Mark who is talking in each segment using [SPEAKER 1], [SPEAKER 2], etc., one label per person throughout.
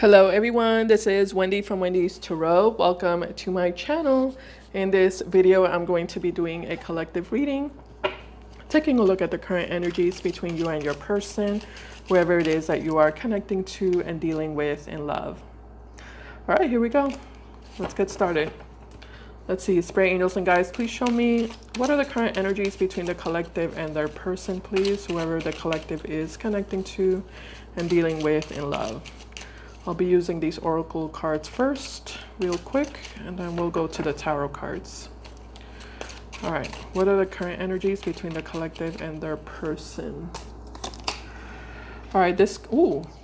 [SPEAKER 1] Hello everyone, this is Wendy from Wendys Tarot. Welcome to my channel. In this video, I'm going to be doing a collective reading, taking a look at the current energies between you and your person, whoever it is that you are connecting to and dealing with in love. All right, here we go. Let's get started. Let's see, Spirit Angels and Guides, please show me what are the current energies between the collective and their person, please, whoever the collective is connecting to and dealing with in love. I'll be using these oracle cards first, real quick, and then we'll go to the tarot cards. All right, what are the current energies between the collective and their person? All right,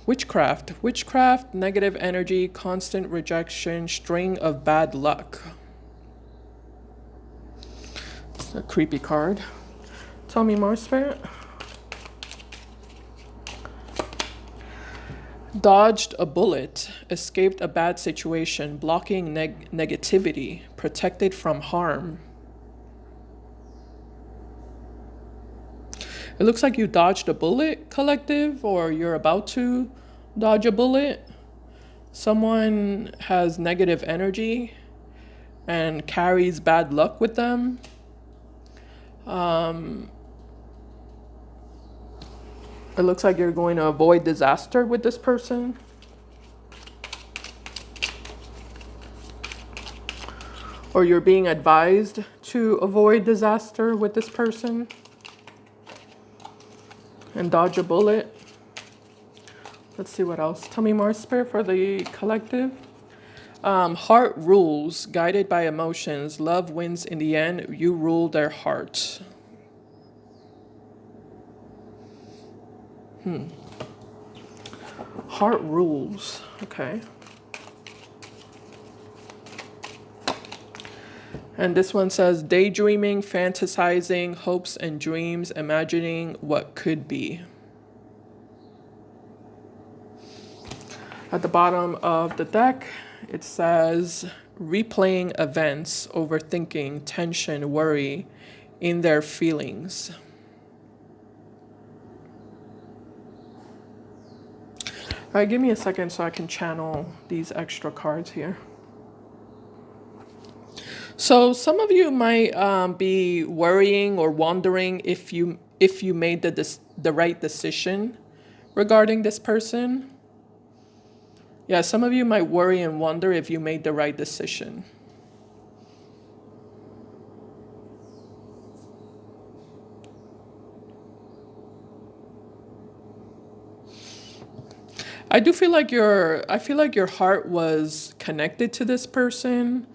[SPEAKER 1] witchcraft. Witchcraft, negative energy, constant rejection, string of bad luck. It's a creepy card. Tell me more, Spirit. Dodged a bullet, escaped a bad situation, blocking negativity, protected from harm. It looks like you dodged a bullet, collective, or you're about to dodge a bullet. Someone has negative energy and carries bad luck with them. It looks like you're going to avoid disaster with this person. Or you're being advised to avoid disaster with this person and dodge a bullet. Let's see what else. Tell me more, Spirit, for the collective. Heart rules, guided by emotions. Love wins in the end. You rule their heart. Heart rules. Okay. And this one says daydreaming, fantasizing, hopes and dreams, imagining what could be. At the bottom of the deck, it says replaying events, overthinking, tension, worry in their feelings. All right, give me a second so I can channel these extra cards here. So some of you might be worrying or wondering if you made the right decision regarding this person. Yeah, some of you might worry and wonder if you made the right decision. I feel like your heart was connected to this person.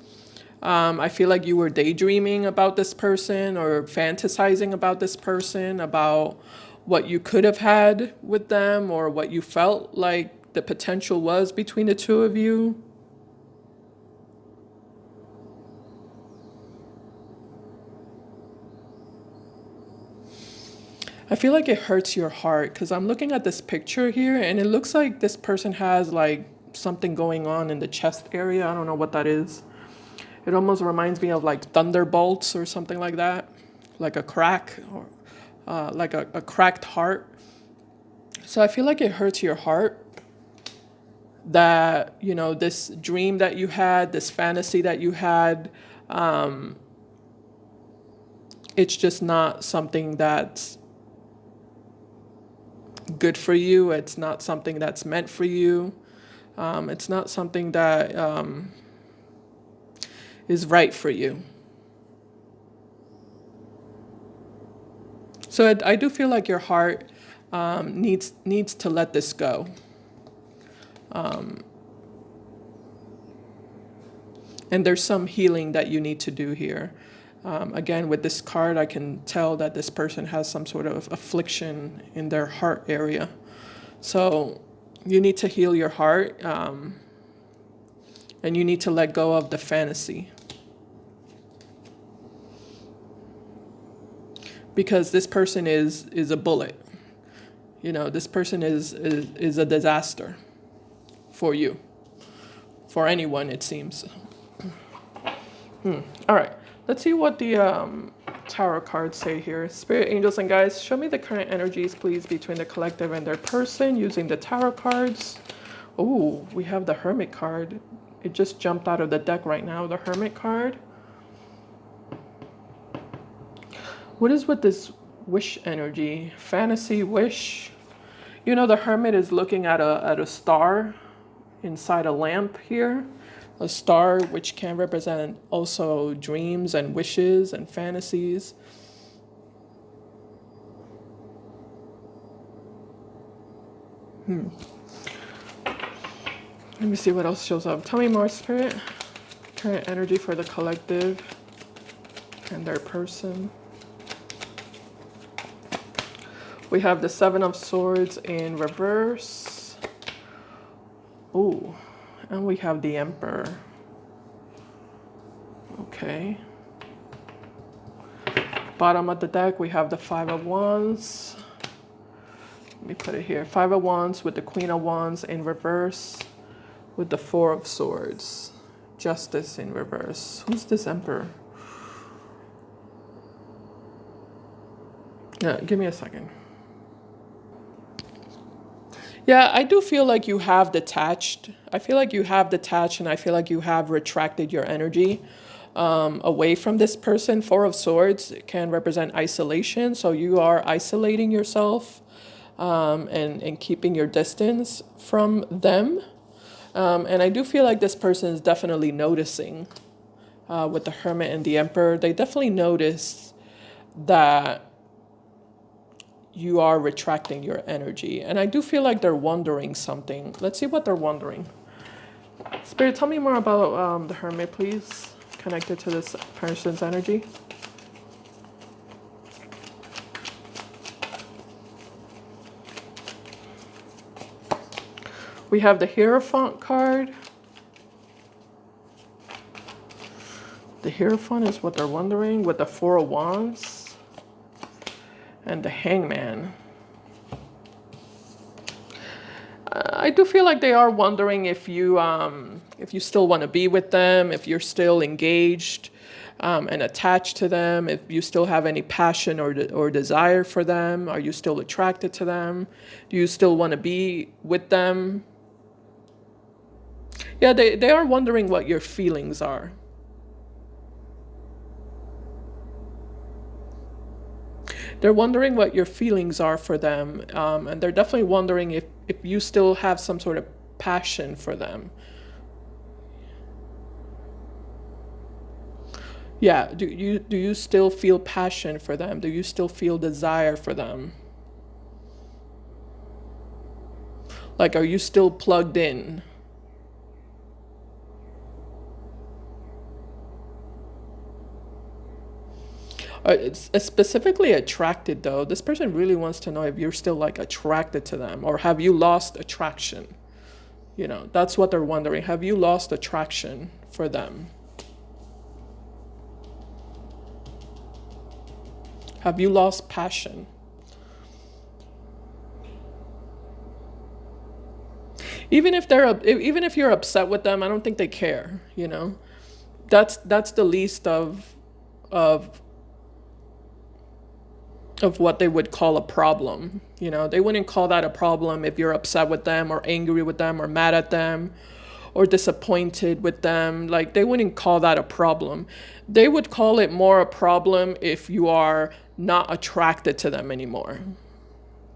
[SPEAKER 1] I feel like you were daydreaming about this person or fantasizing about this person, about what you could have had with them or what you felt like the potential was between the two of you. I feel like it hurts your heart because I'm looking at this picture here and it looks like this person has like something going on in the chest area. I don't know what that is. It almost reminds me of like thunderbolts or something like that, like a crack or like a cracked heart. So I feel like it hurts your heart that, you know, this dream that you had, this fantasy that you had, it's just not something that's good for you. It's not something that's meant for you. It's not something that is right for you. So I do feel like your heart needs to let this go. And there's some healing that you need to do here. Again, with this card, I can tell that this person has some sort of affliction in their heart area. So you need to heal your heart, and you need to let go of the fantasy. Because this person is a bullet. You know, this person is a disaster for you. For anyone, it seems. All right, let's see what the tarot cards say here. Spirit, angels, and guides, show me the current energies, please, between the collective and their person using the tarot cards. Oh, we have the Hermit card. It just jumped out of the deck right now, the Hermit card. What is with this wish energy? Fantasy wish. You know, the Hermit is looking at a star inside a lamp here. A star which can represent also dreams and wishes and fantasies. Let me see what else shows up. Tell me more, Spirit. Current energy for the collective and their person. We have the Seven of Swords in reverse. Ooh, and we have the Emperor. Okay. Bottom of the deck, we have the Five of Wands. Let me put it here. Five of Wands with the Queen of Wands in reverse with the Four of Swords. Justice in reverse. Who's this Emperor? Yeah, give me a second. Yeah, I do feel like you have detached. I feel like you have detached, and I feel like you have retracted your energy away from this person. Four of Swords can represent isolation. So you are isolating yourself and keeping your distance from them. And I do feel like this person is definitely noticing with the Hermit and the Emperor. They definitely notice that you are retracting your energy. And I do feel like they're wondering something. Let's see what they're wondering. Spirit, tell me more about the Hermit, please, connected to this person's energy. We have the Hierophant card. The Hierophant is what they're wondering with the Four of Wands. And the Hangman. I do feel like they are wondering if you still want to be with them, if you're still engaged and attached to them, if you still have any passion or desire for them. Are you still attracted to them? Do you still want to be with them? Yeah, they are wondering what your feelings are. They're wondering what your feelings are for them, and they're definitely wondering if you still have some sort of passion for them. Yeah, do you still feel passion for them? Do you still feel desire for them? Like, are you still plugged in? It's specifically attracted though. This person really wants to know if you're still like attracted to them, or have you lost attraction? You know, that's what they're wondering. Have you lost attraction for them? Have you lost passion? Even if you're upset with them, I don't think they care, you know. That's the least of of what they would call a problem. You know, they wouldn't call that a problem if you're upset with them or angry with them or mad at them or disappointed with them. Like, they wouldn't call that a problem. They would call it more a problem if you are not attracted to them anymore.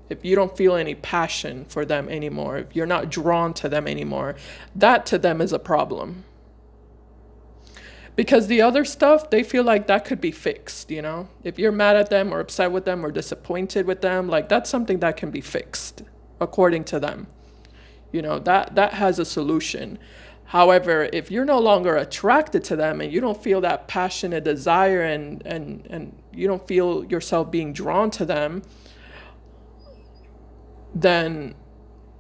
[SPEAKER 1] If you don't feel any passion for them anymore, if you're not drawn to them anymore, that to them is a problem. Because the other stuff, they feel like that could be fixed, you know? If you're mad at them or upset with them or disappointed with them, like, that's something that can be fixed, according to them. You know, that has a solution. However, if you're no longer attracted to them and you don't feel that passionate desire and you don't feel yourself being drawn to them, then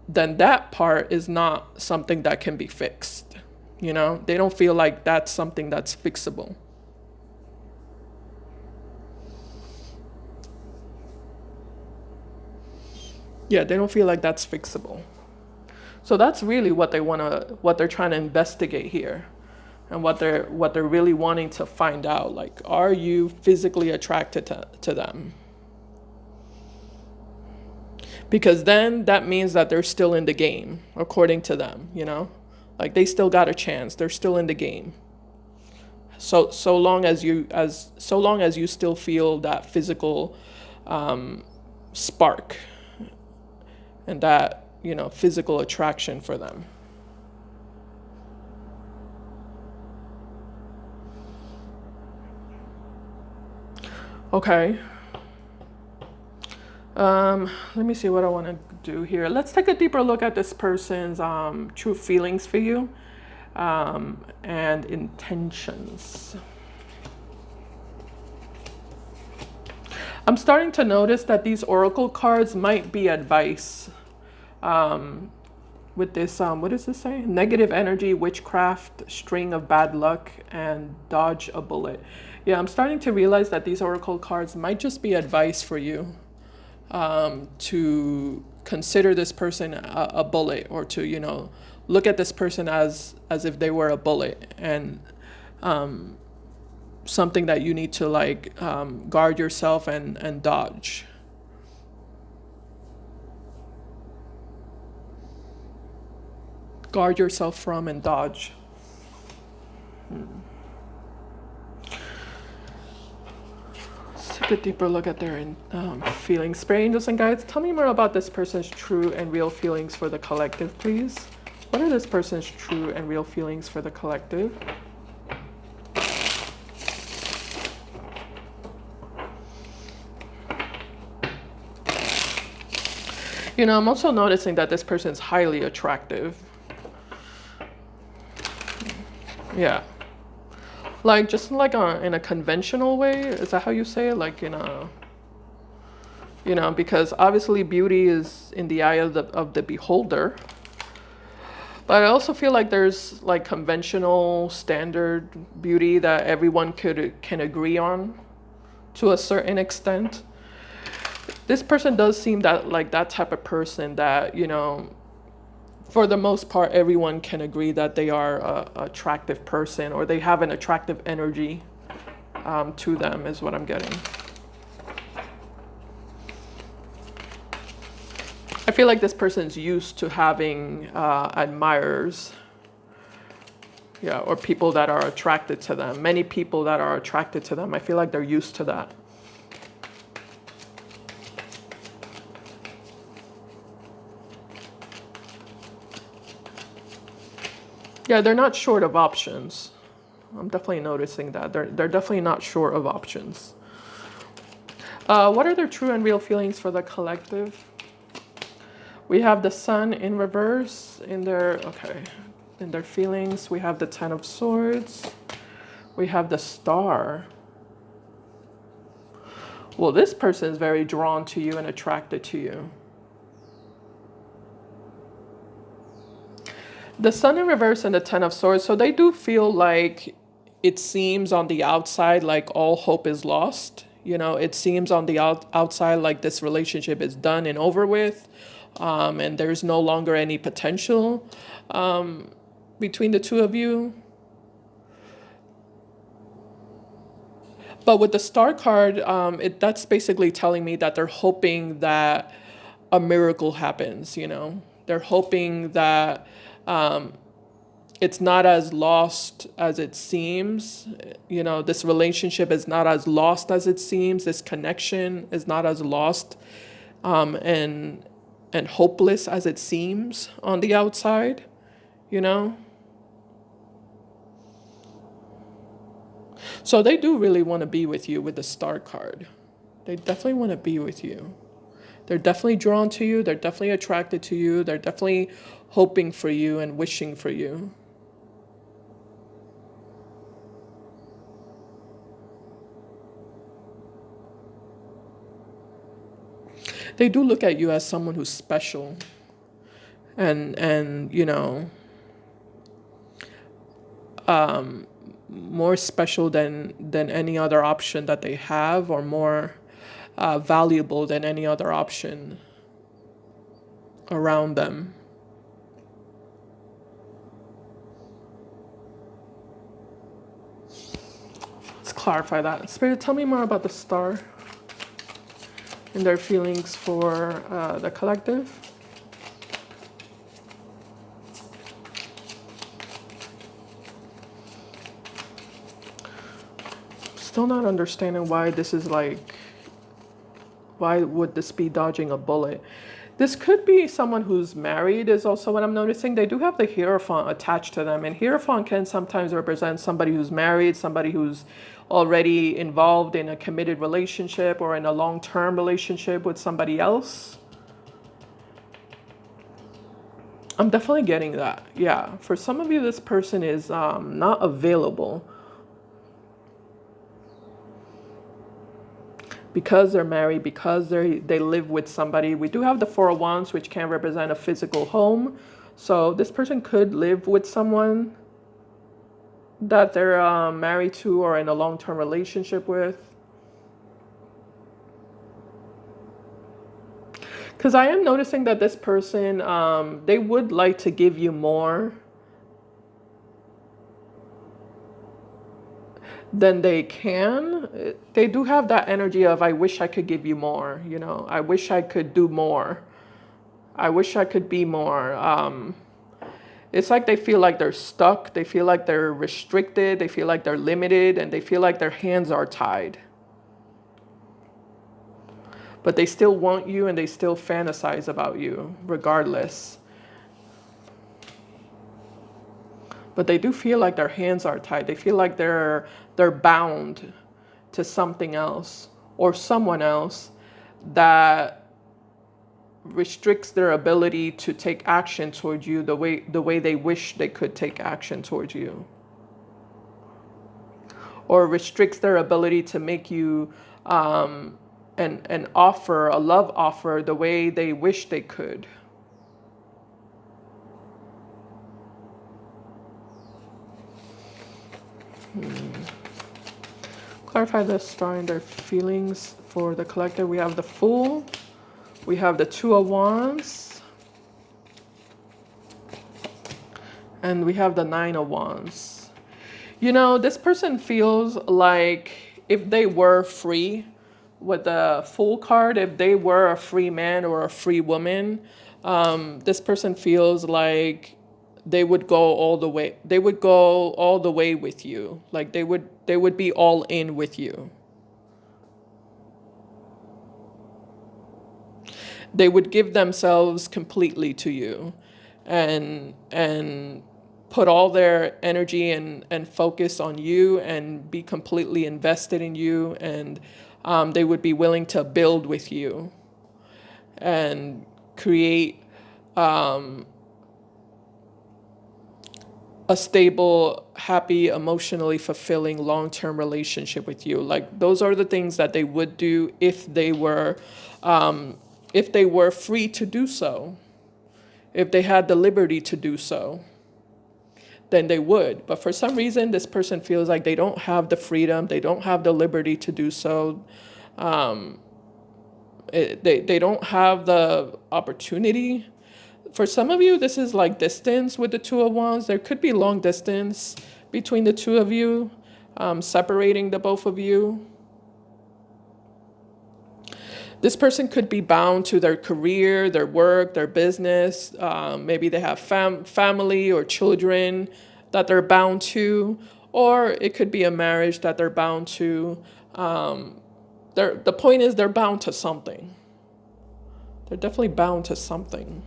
[SPEAKER 1] that part is not something that can be fixed. You know, they don't feel like that's something that's fixable. Yeah, they don't feel like that's fixable. So that's really what they're trying to investigate here. And what they're really wanting to find out, like, are you physically attracted to them? Because then that means that they're still in the game, according to them, you know? Like they still got a chance. They're still in the game. So long as you still feel that physical spark and that, you know, physical attraction for them. Okay. Let me see what I want to do here. Let's take a deeper look at this person's true feelings for you and intentions. I'm starting to notice that these oracle cards might be advice. With this, what does this say? Negative energy, witchcraft, string of bad luck, and dodge a bullet. Yeah, I'm starting to realize that these oracle cards might just be advice for you. To consider this person a bullet, or to, you know, look at this person as if they were a bullet, and something that you need to like guard yourself and dodge. Guard yourself from and dodge. Let's take a deeper look at their feelings. Spirit angels and guides, tell me more about this person's true and real feelings for the collective, please. What are this person's true and real feelings for the collective? You know, I'm also noticing that this person is highly attractive. Yeah. Like, just like in a conventional way. Is that how you say it? Like in a, you know, because obviously beauty is in the eye of the beholder. But I also feel like there's like conventional standard beauty that everyone can agree on to a certain extent. This person does seem that like that type of person that, you know, for the most part, everyone can agree that they are an attractive person, or they have an attractive energy to them, is what I'm getting. I feel like this person's used to having admirers. Yeah, or people that are attracted to them. Many people that are attracted to them. I feel like they're used to that. Yeah, they're not short of options. I'm definitely noticing that. They're definitely not short of options. What are their true and real feelings for the collective? We have the Sun in reverse in their, okay, in their feelings. We have the Ten of Swords. We have the Star. Well, this person is very drawn to you and attracted to you. The Sun in reverse and the Ten of Swords. So they do feel like it seems on the outside like all hope is lost. You know, it seems on the outside like this relationship is done and over with. And there's no longer any potential between the two of you. But with the Star card, that's basically telling me that they're hoping that a miracle happens, you know. They're hoping that it's not as lost as it seems. You know, this relationship is not as lost as it seems. This connection is not as lost and hopeless as it seems on the outside, you know. So they do really want to be with you with the Star card. They definitely want to be with you. They're definitely drawn to you. They're definitely attracted to you. They're definitely hoping for you and wishing for you. They do look at you as someone who's special and you know, more special than any other option that they have, or more valuable than any other option around them. Let's clarify that. Spirit, tell me more about the Star. and their feelings for the collective. Still not understanding why this is like, why would this be dodging a bullet? This could be someone who's married is also what I'm noticing. They do have the Hierophant attached to them. And Hierophant can sometimes represent somebody who's married, somebody who's already involved in a committed relationship or in a long-term relationship with somebody else. I'm definitely getting that. Yeah. For some of you, this person is not available because they're married, because they live with somebody. We do have the Four of Wands, which can represent a physical home. So this person could live with someone that they're married to or in a long-term relationship with. Because I am noticing that this person, they would like to give you more than they can. They do have that energy of, I wish I could give you more, you know, I wish I could do more. I wish I could be more. It's like they feel like they're stuck. They feel like they're restricted. They feel like they're limited, and they feel like their hands are tied. But they still want you, and they still fantasize about you regardless. But they do feel like their hands are tied. They feel like they're bound to something else or someone else that restricts their ability to take action towards you the way they wish they could take action towards you, or restricts their ability to make you an offer, a love offer, the way they wish they could. Clarify the star and their feelings for the collective. We have the Fool. We have the Two of Wands. And we have the Nine of Wands. You know, this person feels like if they were free, with the Fool card, if they were a free man or a free woman, this person feels like they would go all the way. They would go all the way with you. Like they would be all in with you. They would give themselves completely to you, and put all their energy and focus on you, and be completely invested in you, and they would be willing to build with you and create a stable, happy, emotionally fulfilling, long-term relationship with you. Like those are the things that they would do if they were free to do so, if they had the liberty to do so, then they would. But for some reason, this person feels like they don't have the freedom, they don't have the liberty to do so. They don't have the opportunity. For some of you, this is like distance with the Two of Wands. There could be long distance between the two of you, separating the both of you. This person could be bound to their career, their work, their business. Maybe they have family or children that they're bound to, or it could be a marriage that they're bound to. The point is they're bound to something. They're definitely bound to something.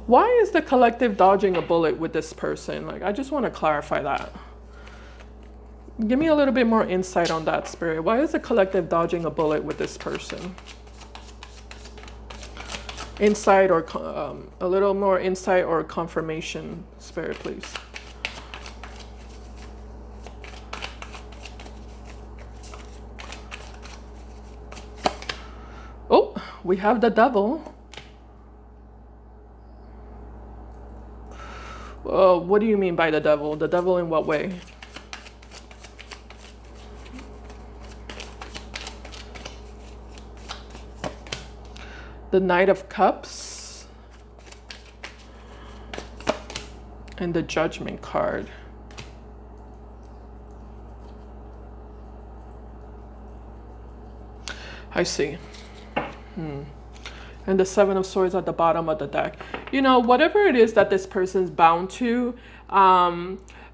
[SPEAKER 1] Why is the collective dodging a bullet with this person? Like, I just want to clarify that. Give me a little bit more insight on that, Spirit. Why is the collective dodging a bullet with this person? Insight or a little more insight or confirmation, Spirit, please. Oh, we have the Devil. What do you mean by the Devil? The Devil in what way? The Knight of Cups and the Judgment card. I see. And the Seven of Swords at the bottom of the deck. You know, whatever it is that this person's bound to,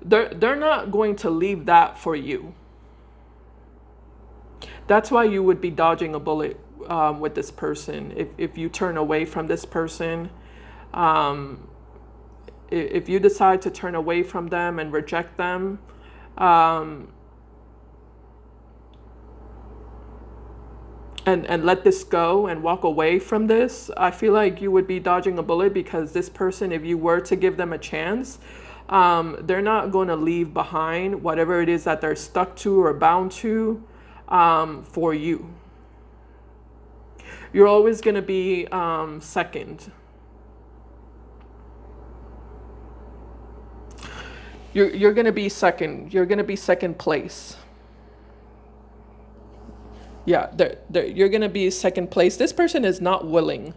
[SPEAKER 1] they're not going to leave that for you. That's why you would be dodging a bullet with this person. If you turn away from this person, if you decide to turn away from them and reject them, and let this go and walk away from this, I feel like you would be dodging a bullet, because this person, if you were to give them a chance, they're not going to leave behind whatever it is that they're stuck to or bound to for you. You're always going to be second. You're going to be second. You're going to be second place. Yeah, you're going to be second place. This person is not willing.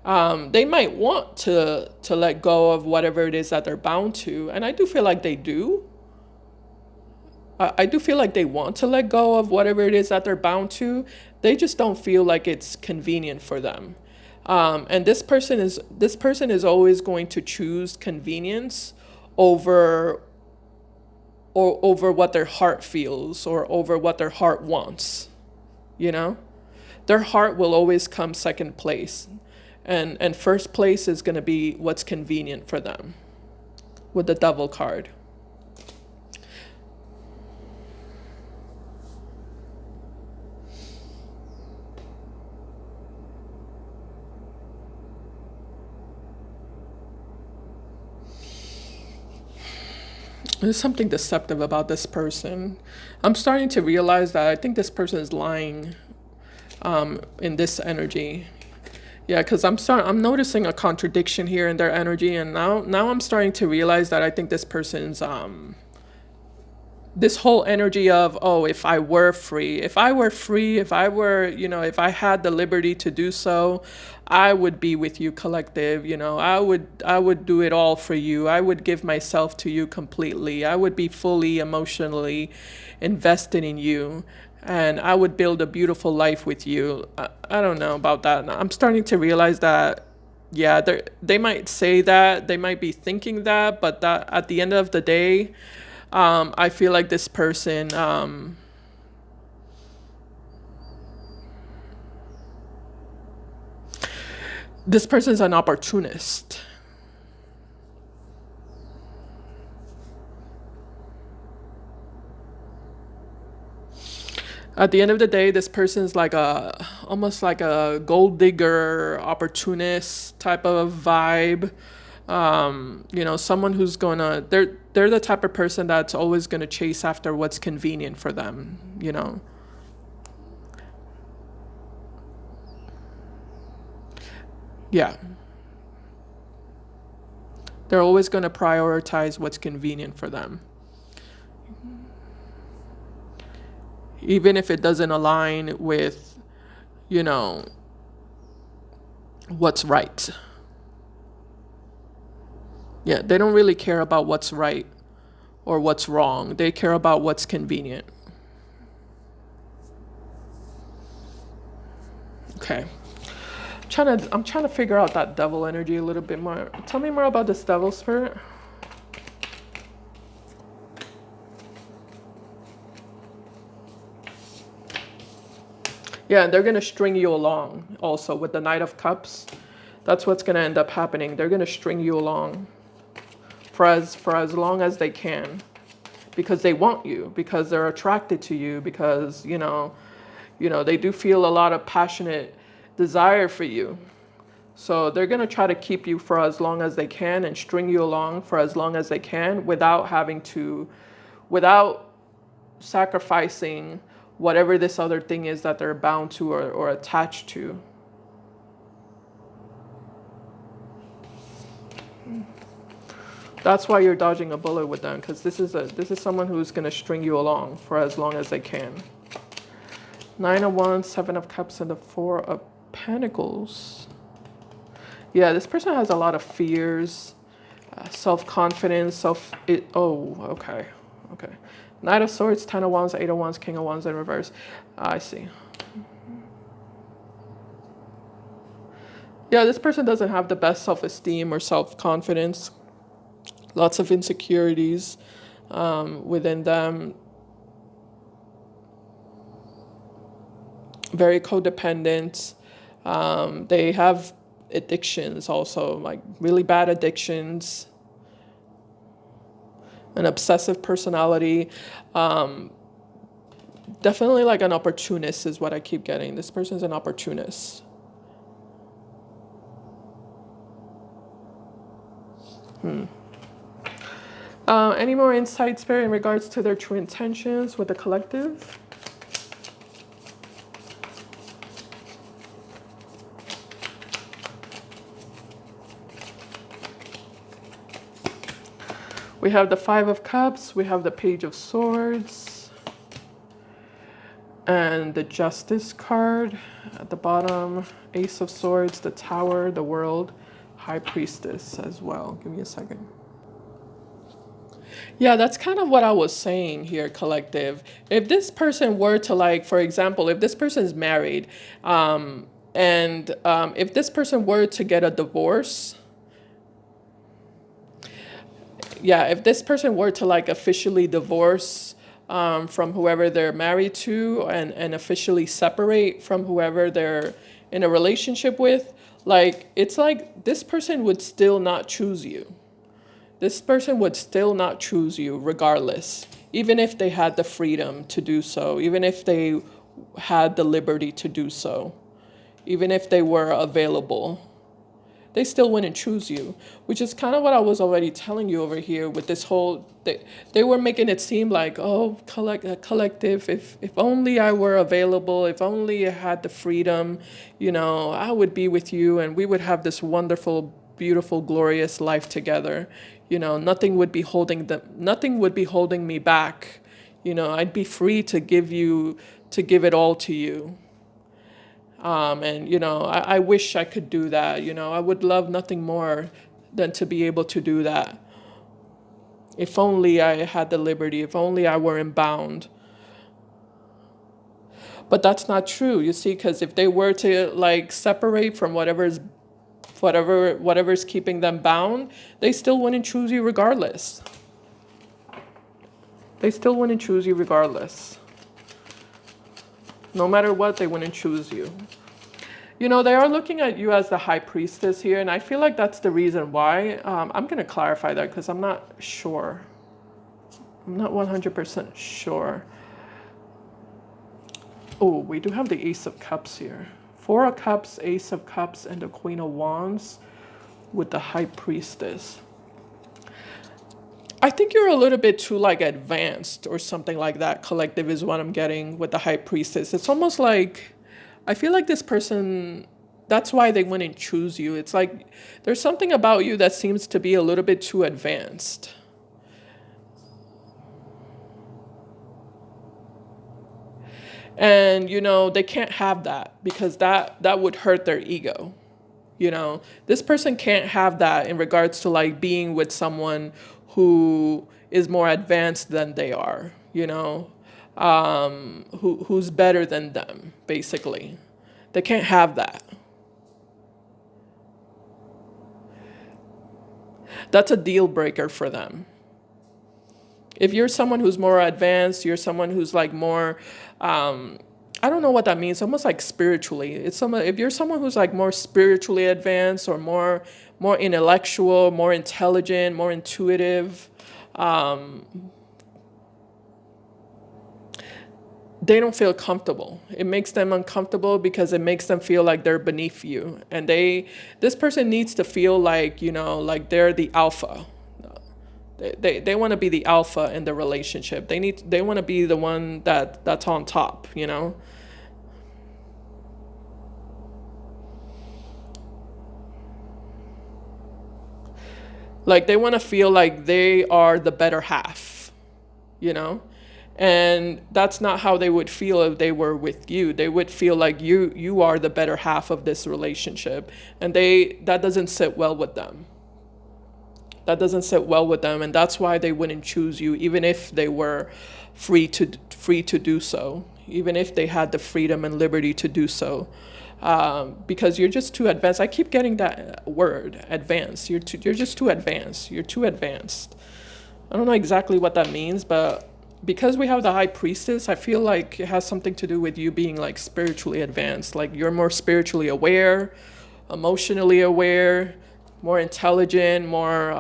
[SPEAKER 1] They might want to let go of whatever it is that they're bound to. And I do feel like they do. I do feel like they want to let go of whatever it is that they're bound to. They just don't feel like it's convenient for them. And this person is always going to choose convenience over what their heart feels, or over what their heart wants. You know, their heart will always come second place, and first place is going to be what's convenient for them, with the Devil card. There's something deceptive about this person. I'm starting to realize that I think this person is lying in this energy. Yeah, because I'm noticing a contradiction here in their energy, and now I'm starting to realize that I think this person's this whole energy of, oh, if I were free, if I were, if I had the liberty to do so, I would be with you, collective. I would do it all for you. I would give myself to you completely. I would be fully emotionally invested in you, and I would build a beautiful life with you. I don't know about that. I'm starting to realize that, yeah, they might say that, they might be thinking that, but that at the end of the day, I feel like this person, this person's an opportunist. At the end of the day, this person's like almost like a gold digger, opportunist type of vibe. Someone who's they're the type of person that's always gonna chase after what's convenient for them. Yeah, they're always gonna prioritize what's convenient for them, even if it doesn't align with, what's right. Yeah, they don't really care about what's right or what's wrong. They care about what's convenient. Okay. I'm trying to figure out that devil energy a little bit more. Tell me more about this devil spirit. Yeah, and they're going to string you along also with the Knight of Cups. That's what's going to end up happening. They're going to string you along for as long as they can, because they want you, because they're attracted to you, because, they do feel a lot of passionate desire for you. So they're going to try to keep you for as long as they can and string you along for as long as they can without sacrificing whatever this other thing is that they're bound to or attached to. That's why you're dodging a bullet with them, because this is someone who's going to string you along for as long as they can. 9 of Wands, 7 of Cups, and the 4 of Pentacles. Yeah, this person has a lot of fears, self-confidence, okay. Knight of Swords, 10 of Wands, 8 of Wands, King of Wands in reverse. I see. Yeah, this person doesn't have the best self-esteem or self-confidence. Lots of insecurities within them. Very codependent. They have addictions also, like really bad addictions. An obsessive personality. Definitely like an opportunist is what I keep getting. This person's an opportunist. Any more insight, Spirit, in regards to their true intentions with the collective? We have the Five of Cups, we have the Page of Swords, and the Justice card at the bottom, Ace of Swords, the Tower, the World, High Priestess as well. Give me a second. Yeah, that's kind of what I was saying here, collective. If this person were to, like, for example, if this person's married, and if this person were to get a divorce, yeah, if this person were to like officially divorce from whoever they're married to, and officially separate from whoever they're in a relationship with, like, it's like this person would still not choose you. This person would still not choose you regardless, even if they had the freedom to do so, even if they had the liberty to do so, even if they were available. They still wouldn't choose you, which is kind of what I was already telling you over here with this whole, they were making it seem like, oh, collective, if only I were available, if only I had the freedom, you know, I would be with you and we would have this wonderful, beautiful, glorious life together. You know, nothing would be holding me back. You know, I'd be free to give it all to you. And, you know, I wish I could do that. You know, I would love nothing more than to be able to do that. If only I had the liberty, if only I weren't bound. But that's not true, you see, because if they were to like separate from whatever's keeping them bound, they still wouldn't choose you regardless. They still wouldn't choose you regardless. No matter what, they wouldn't choose you. You know, they are looking at you as the High Priestess here, and I feel like that's the reason why. I'm going to clarify that because I'm not sure. I'm not 100% sure. Oh, we do have the Ace of Cups here. Four of Cups, Ace of Cups, and the Queen of Wands with the High Priestess. I think you're a little bit too like advanced or something like that, collective, is what I'm getting with the High Priestess. It's almost like, I feel like this person, that's why they wouldn't choose you. It's like there's something about you that seems to be a little bit too advanced. And, you know, they can't have that because that would hurt their ego. You know, this person can't have that in regards to like being with someone who is more advanced than they are, you know, who's better than them, basically. They can't have that. That's a deal breaker for them. If you're someone who's more advanced, you're someone who's like more, I don't know what that means. Almost like spiritually. If you're someone who's like more spiritually advanced or more intellectual, more intelligent, more intuitive, they don't feel comfortable. It makes them uncomfortable because it makes them feel like they're beneath you. And this person needs to feel like, you know, like they're the alpha. They want to be the alpha in the relationship. They want to be the one that's on top, you know? Like they want to feel like they are the better half, you know? And that's not how they would feel if they were with you. They would feel like you are the better half of this relationship. And that doesn't sit well with them. That doesn't sit well with them, and that's why they wouldn't choose you, even if they were free to do so, even if they had the freedom and liberty to do so. because you're just too advanced. I keep getting that word, advanced. You're just too advanced. You're too advanced. I don't know exactly what that means, but because we have the high priestess, I feel like it has something to do with you being like spiritually advanced. Like you're more spiritually aware, emotionally aware, more intelligent, more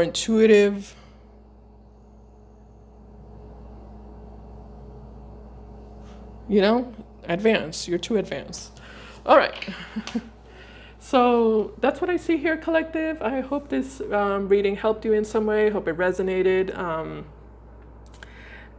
[SPEAKER 1] intuitive. You know, advanced. You're too advanced. All right. So that's what I see here, collective. I hope this reading helped you in some way. Hope it resonated.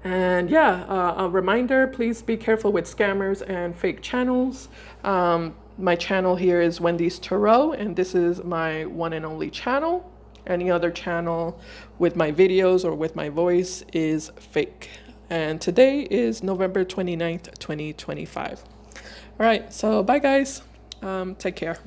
[SPEAKER 1] And yeah, a reminder, please be careful with scammers and fake channels. My channel here is Wendys Tarot, and this is my one and only channel. Any other channel with my videos or with my voice is fake. And today is November 29th, 2025. All right, so bye guys. Take care.